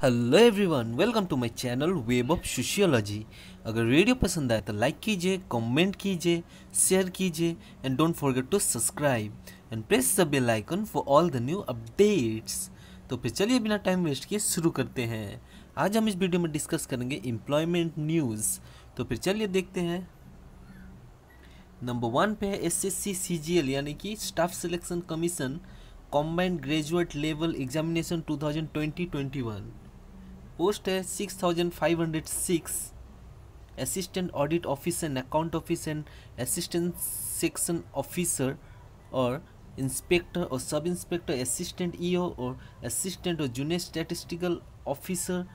Hello everyone, welcome to my channel web of sociology. अगर video पसंद आए तो लाइक कीजिए, कमेंट कीजिए, शेयर कीजिए and don't forget to subscribe and press the bell icon for all the new updates. तो फिर चलिए बिना टाइम वेस्ट किए शुरू करते हैं। आज हम इस वीडियो में डिस्कस करेंगे एम्प्लॉयमेंट न्यूज़। तो फिर चलिए देखते हैं। नंबर 1 पे है एसएससी सीजीएल यानी कि staff selection commission combined graduate level examination 2020-21। Post है 6506 assistant audit officer and account officer and assistant section officer और इंस्पेक्टर और सब इंस्पेक्टर, असिस्टेंट ईओ और असिस्टेंट और junior statistical officer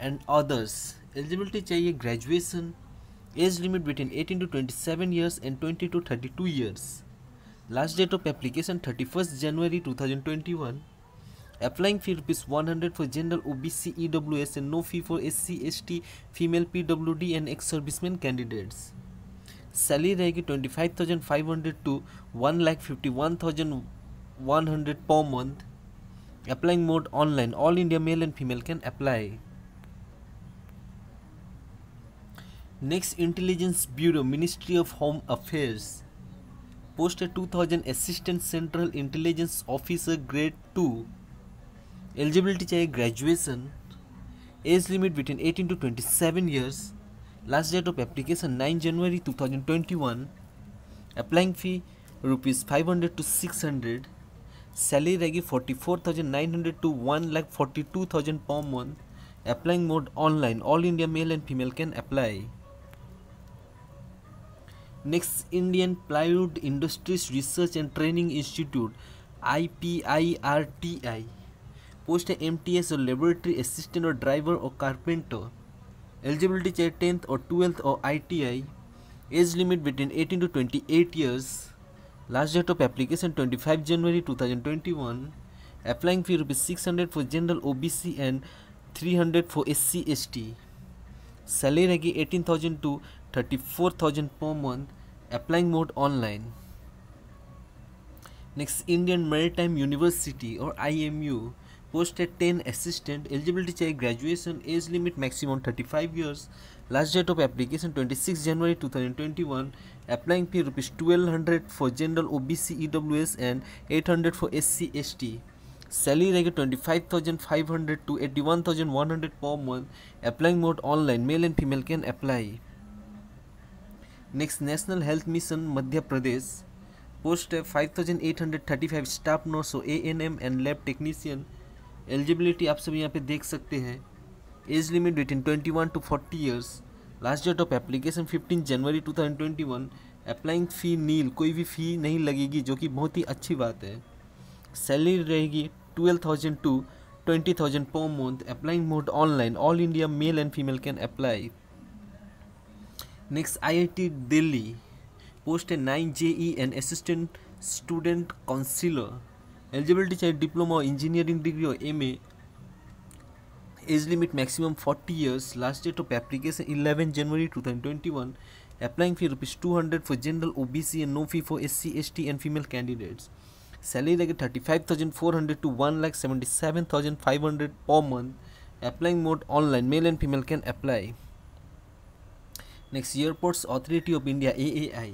and others. Eligibility चाहिए graduation. Age limit between 18 to 27 years and 20 to 32 years. Last date of application 31st January 2021. Applying fee ₹100 for general OBC EWS and no fee for SC ST female PWD and ex-servicemen candidates. Salary रहेगी 25,500 to 1,51,100 per month. Applying mode online. All India male and female can apply. Next, Intelligence Bureau, Ministry of Home Affairs. Post है 2000 Assistant Central Intelligence Officer Grade 2. Eligibility चाहिए graduation. Age limit between 18 to 27 years. Last date of application 9 January 2021. Applying fee ₹500 to 600. Salary रहेगी 44,900 to 1,42,000 per month. Applying mode online. All India male and female can apply. Next, Indian plywood industries research and training institute IPIRTI. Post है MTS और laboratory assistant और driver और carpenter. Eligibility चाहिए 10th और 12th और ITI। Age limit between 18 to 28 years. Last date of application 25 January 2021. Applying fee ₹600 for general OBC and 300 for SC ST. Salary रहेगी 18,000 to 34,000 per month. Applying mode online. Next, Indian maritime university और IMU. Post है 10 assistant. Eligibility चाहिए graduation. Age limit maximum 35 years. Last date of application 26 January 2021. Applying fee ₹1200 for general OBC EWS and 800 for SC ST. Salary रहेगी 25,500 to 81,100 पर month. Applying mode online. Male and female can apply. Next, national health mission Madhya Pradesh. Post है 5,835 staff nurse और ANM and lab technician. Eligibility आप सब यहाँ पे देख सकते हैं. Age limit between 21 to 40 years. Last date of application 15 January 2021. Applying fee nil, कोई भी फ़ी नहीं लगेगी, जो कि बहुत ही अच्छी बात है. सैलरी रहेगी 12,000 to 20,000 per month. Applying mode online. All India male and female can apply. Next, IIT Delhi. Post है 9 JE and assistant student counsellor. Eligibility चाहिए डिप्लोमा इंजीनियरिंग डिग्री और MA. Age limit maximum 40 years. Last date of application 11 January 2021. Applying fee ₹200 for general OBC and no fee for SC ST and female candidates. Salary रहेगी 35,400 to 1,77,500 per month. Applying mode online. Male and female can apply. Next, airports authority of India AAI.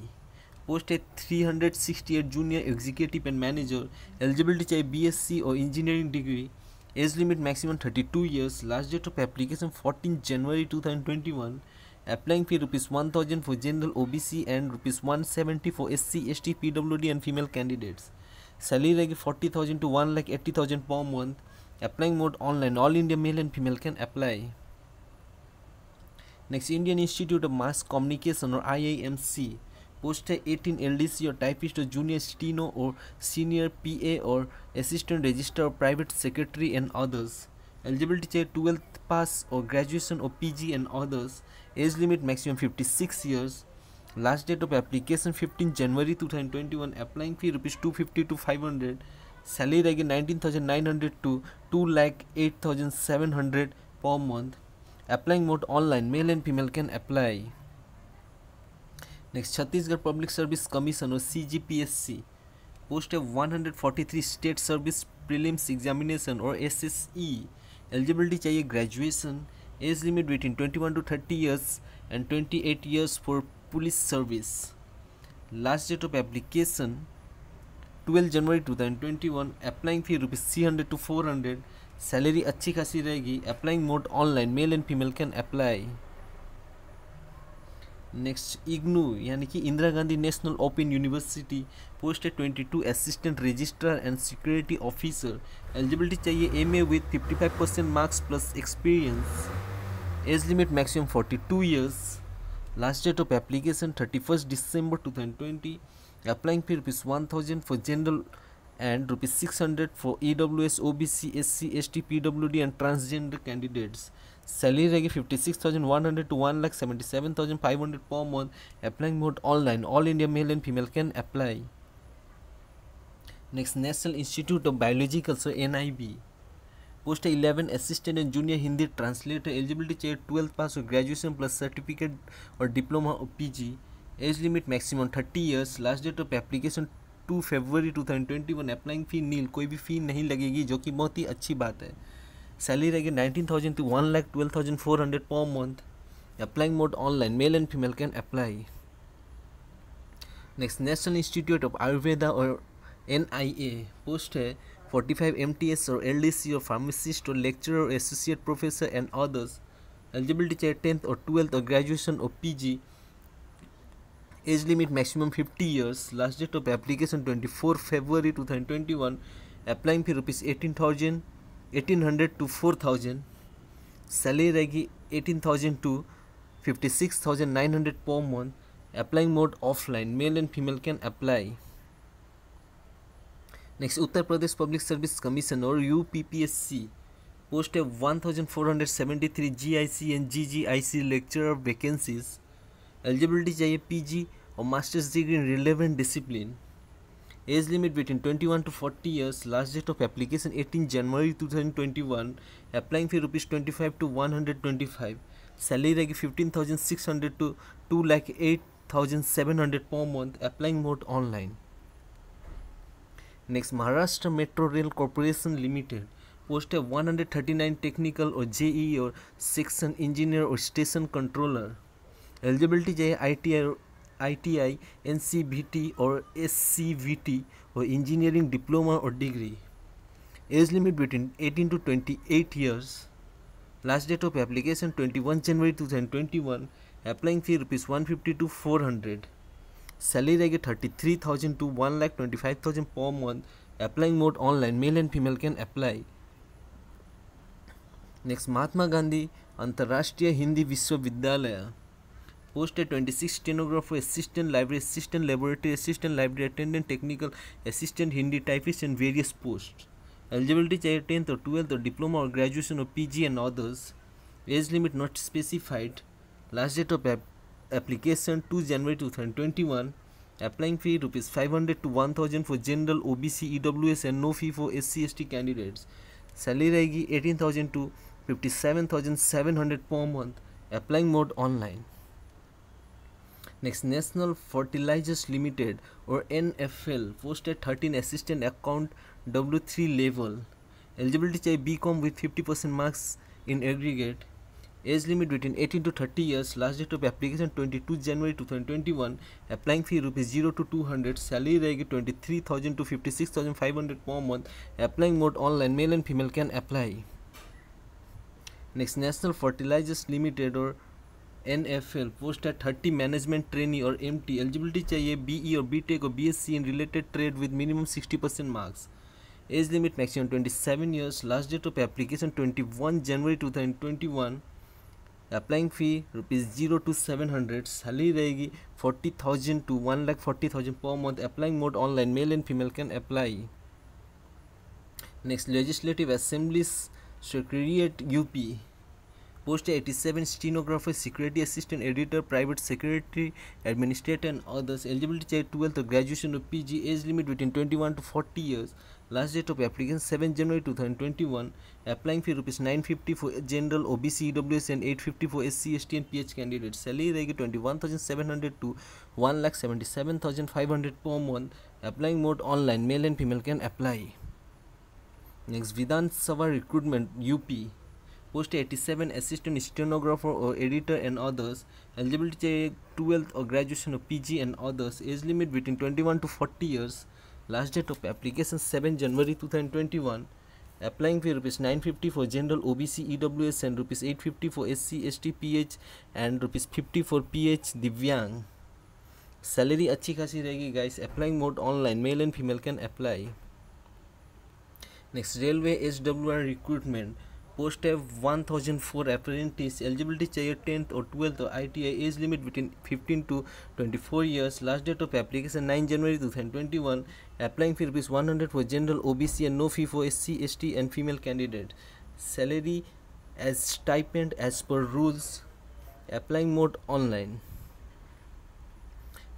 Post है 368 junior executive and manager. Eligibility चाहिए BSc और engineering degree. Age limit maximum 32 years. Last date of application 14 January 2021. Applying fee ₹1,000 for general OBC and ₹170 for SC ST PWD and female candidates. Salary रहेगी 40,000 to 1,80,000 per month. Applying mode online. All India male and female can apply. Next, Indian institute of mass communication और IIMC. पोस्ट है 18 LDC और typist और junior steno और senior PA और assistant registrar और private secretary and others. Eligibility चाहिए 12th pass और ग्रेजुएशन और PG and others. Age limit maximum 56 years. Last date of application 15 January 2021. Applying fee ₹250 to 500. Salary रहेगी 19,900 to 2,08,700 per month. Applying mode online. Male and female can apply. Next, Chhattisgarh public service commission और CGPSC. Post है 143 state service prelims examination और SSE eligibility चाहिए graduation, age limit between 21 to 30 years and 28 years for police service. Last date of application 12 January 2021। Applying fee ₹300 to 400। Salary अच्छी खासी रहेगी। Applying mode online, male and female can apply. Next IGNOU यानी कि Indira Gandhi national open university, post है 22 assistant registrar and security officer. Eligibility चाहिए MA with 55% marks plus experience. Age limit maximum 42 years। Last date of application 31 December 2020। Applying fee ₹1000 for general and ₹600 for EWS, OBC, SC, ST, PWD and transgender candidates। Salary रहेगी 56,100 to 1,77,500 per month। Applying mode online, all India male and female can apply. Next national institute of biological NIB, post है 11 assistant and junior Hindi translator. Eligibility चाहिए 12th pass और graduation plus certificate और diploma और PG। Age limit maximum 30 years। Last date of application 2 February 2021। Applying fee nil, कोई भी फ़ी नहीं लगेगी, जो कि बहुत ही अच्छी बात है। सैलरी रहेगी 19,000 to 1,12,400 पर month. Applying mode online, male and female can apply. Next national institute of Ayurveda और NIA, पोस्ट है 45 MTS और LDC और फार्मासिस्ट और लेक्चरर और associate professor and others. Eligibility चाहिए 10th और 12th और ग्रेजुएशन और PG। Age limit maximum 50 years। Last date of application 24 February 2021। Applying fee ₹1800 to 4,000। Salary रहेगी 18,000 to 56,900 per month. Applying mode offline, male and female can apply. Next Uttar Pradesh public service commission और UPPSC, post है 1473 GIC एंड GGIC lecturer vacancies. Eligibility चाहिए PG और masters degree in relevant discipline. Age limit between 21 to 40 years। Last date of application 18 January 2021। Applying fee ₹25 to 125। Salary रहेगी 15,600 to 2,08,700 per month. Applying mode online. Next Maharashtra metro rail corporation limited, post है 139 technical और JEE और section engineer और station controller. Eligibility चाहिए ITI NCVT और SCVT और engineering diploma और degree. Age limit between 18 to 28 years। Last date of application 21 January 2021। Applying fee ₹150 to 400। Salary रहेगी 33,000 to 1,25,000 per month. Applying mode online, male and female can apply. Next Mahatma Gandhi Antarrashtriya Hindi Vishwavidyalaya, post है 26 stenographer assistant, library assistant, library assistant, library attendant, technical assistant, Hindi typist and various post. Eligibility चाहिए 10th और 12th और diploma और graduation और PG and others. Age limit not specified. Last date of application 2 January 2021। Applying fee ₹500 to 1,000 for general, OBC, EWS and no fee for SC ST candidates. Salary रहेगी 18,000 to 57,700 per month. Applying mode online. Next national fertilizers limited और NFL, post है 13 assistant account W3 level. Eligibility चाहिए BCom with 50% marks in aggregate. Age limit between 18 to 30 years। Last date of application 22 January 2021। Applying fee ₹0 to 200। Salary रहेगी 23,000 to 56,500 per month. Applying mode online, male and female can apply. Next national fertilizers limited और NFL, post है 30 management trainee और MT। Eligibility चाहिए BE और BTech और BSc in related trade with minimum 60% marks. Age limit maximum 27 years। Last date of application 21 January 2021। Applying fee ₹0 to 700। Salary रहेगी 40,000 to 1,40,000 per month. Applying mode online, male and female can apply. Next legislative assemblies secretariat UP, post है 87 stenographer, security assistant, editor, private secretary, administrator and others. Eligibility चाहिए 12th और graduation और PG। Age limit between 21 to 40 years। Last date of application 7 January 2021। Applying fee ₹950 for general, OBC, EWS and 850 for SC ST and PH candidate. Salary रहेगी 21,700 to 1,77,500 per month. Applying mode online, male and female can apply. Next Vidhan Sabha recruitment UP, post 87 assistant stenographer और editor and others, eligibility चाहिए 12th और graduation और PG and others, age limit between 21 to 40 years, last date of application 7 January 2021, applying fee rupees 950 for general OBC EWS and rupees 850 for SC ST PH and rupees 50 for PH दिव्यांग। Salary अच्छी खासी रहेगी guys. Applying mode online, male and female can apply. Next railway SWR recruitment, post है 1004 apprentice, eligibility चाहिए 10th और 12th और ITI, age limit between 15 to 24 years, last date of application 9 January 2021, applying fee rupees 100 for general OBC and no fee for SC ST and female candidate, salary as stipend as per rules, applying mode online.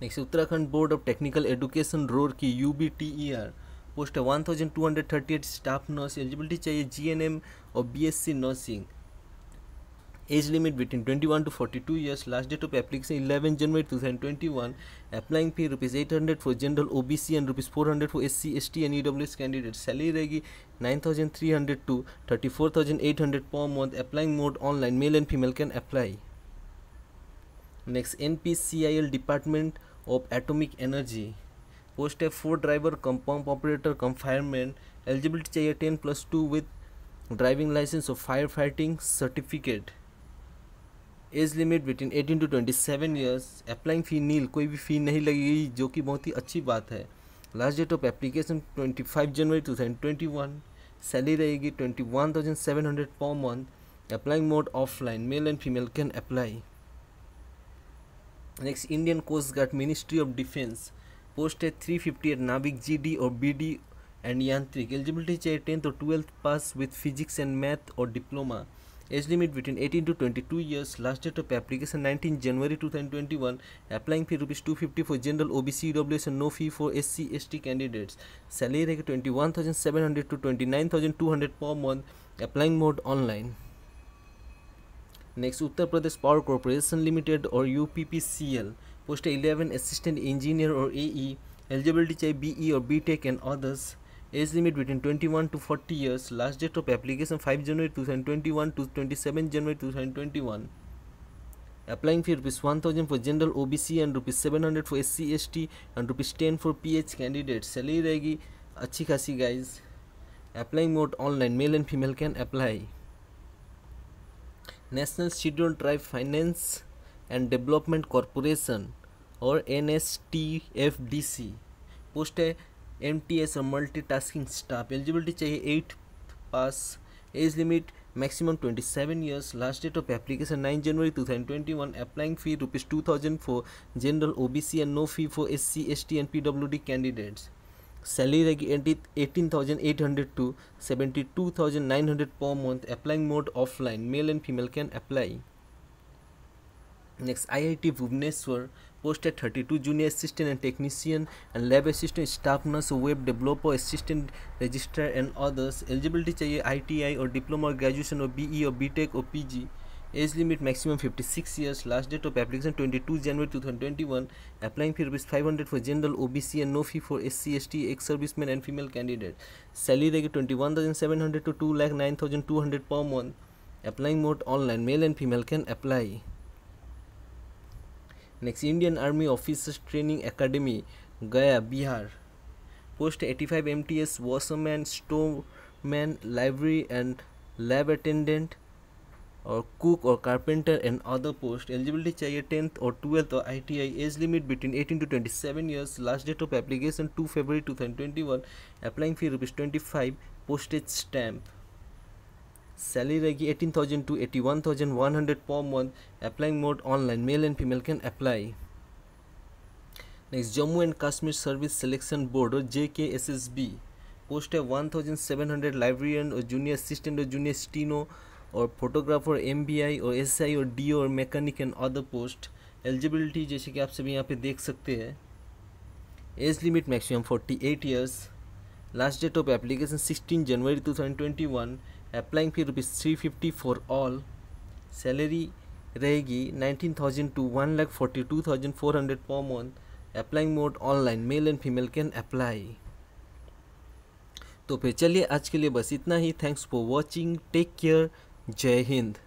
Next Uttarakhand board of technical education Roorkee UBTER, post है 1238 staff nurse, eligibility चाहिए GNM और BSc nursing, age limit between 21 to 42 years, last date of application 11 January 2021, applying fee rupees 800 for general OBC and rupees 400 for SC ST and EWS candidate, salary रहेगी 9,300 to 34,800 per month, applying mode online, male and female can apply. Next NPCIL department of atomic energy, post है 4 driver cum pump operator cum fireman, eligibility चाहिए 10+2 with driving licence और fire fighting certificate, age limit between 18 to 27 years, applying fee nil, कोई भी फ़ी नहीं लगेगी जो कि बहुत ही अच्छी बात है। Last date of application 25 January 2021, salary रहेगी 21,700 per month, applying mode offline, male and female can apply. Next Indian coast guard ministry of defence, post है 358 नाविक GD और BD एंड यांत्रिक, एलिजिबिलिटी चाहिए 10th और 12th पास विद फिजिक्स एंड मैथ और diploma, age limit between 18 to 22 years, last date of application 19 January 2021, applying fee rupees 250 for general OBC EWS and no fee for SC ST candidates, salary रहेगी 21,700 to 29,200 per month, applying mode online. Next Uttar Pradesh power corporation limited और UPPCL, post 11 assistant engineer और AE, eligibility चाहिए BE और BTech and others, age limit between 21 to 40 years, last date of application 5 January 2021 to 27 January 2021, applying fee rupees 1,000 for general OBC and rupees 700 for SC ST and rupees 10 for PH candidate, salary रहेगी अच्छी खासी guys, applying mode online, male and female can apply. National scheduled tribe finance and development corporation और NSTFDC, post है MTS और multitasking staff, eligibility चाहिए 8 पास, as limit maximum 27 years, last date of application 9 January 2021, applying fee rupees 2,000 for general OBC and no fee for SC ST and PWD candidates, salary रहेगी 18,800 to 72,900 per month, applying mode offline, male and female can apply. Next IIT Bhubaneswar, post है 32 junior assistant and technician and lab assistant staff nurse web developer assistant registrar and others, eligibility चाहिए ITI और diploma और graduation और BE और BTech और PG, age limit maximum 56 years, last date of application 22 January 2021, applying fee rupees 500 for general OBC and no fee for SC ST ex serviceman and female candidate, salary रहेगी 21,700 to 2,09,200 per month, applying mode online, male and female can apply. Next Indian army officers training academy Gaya Bihar, post 85 MTS washerman storeman library and lab attendant और cook और carpenter and other post, eligibility चाहिए 10th और 12th और ITI, age limit between 18 to 27 years, last date of application 2 February 2021, applying fee rupees 25, postage stamp, salary रहेगी 18,000 to 81,100 पर month, applying mode online, male and female can apply. Next Jammu and Kashmir service selection board और JKSSB, post है 1,700 librarian और junior assistant और junior steno और photographer MBI और SI और DO और mechanic and other post, eligibility जैसे कि आप सभी यहाँ पे देख सकते हैं, age limit maximum 48 years, last date of application 16 January 2021, applying fee rupees 350 for all, salary रहेगी 19,000 to 1,42,400 per month, applying mode online, male and female can apply. तो फिर चलिए आज के लिए बस इतना ही। Thanks for watching, take care, जय हिंद।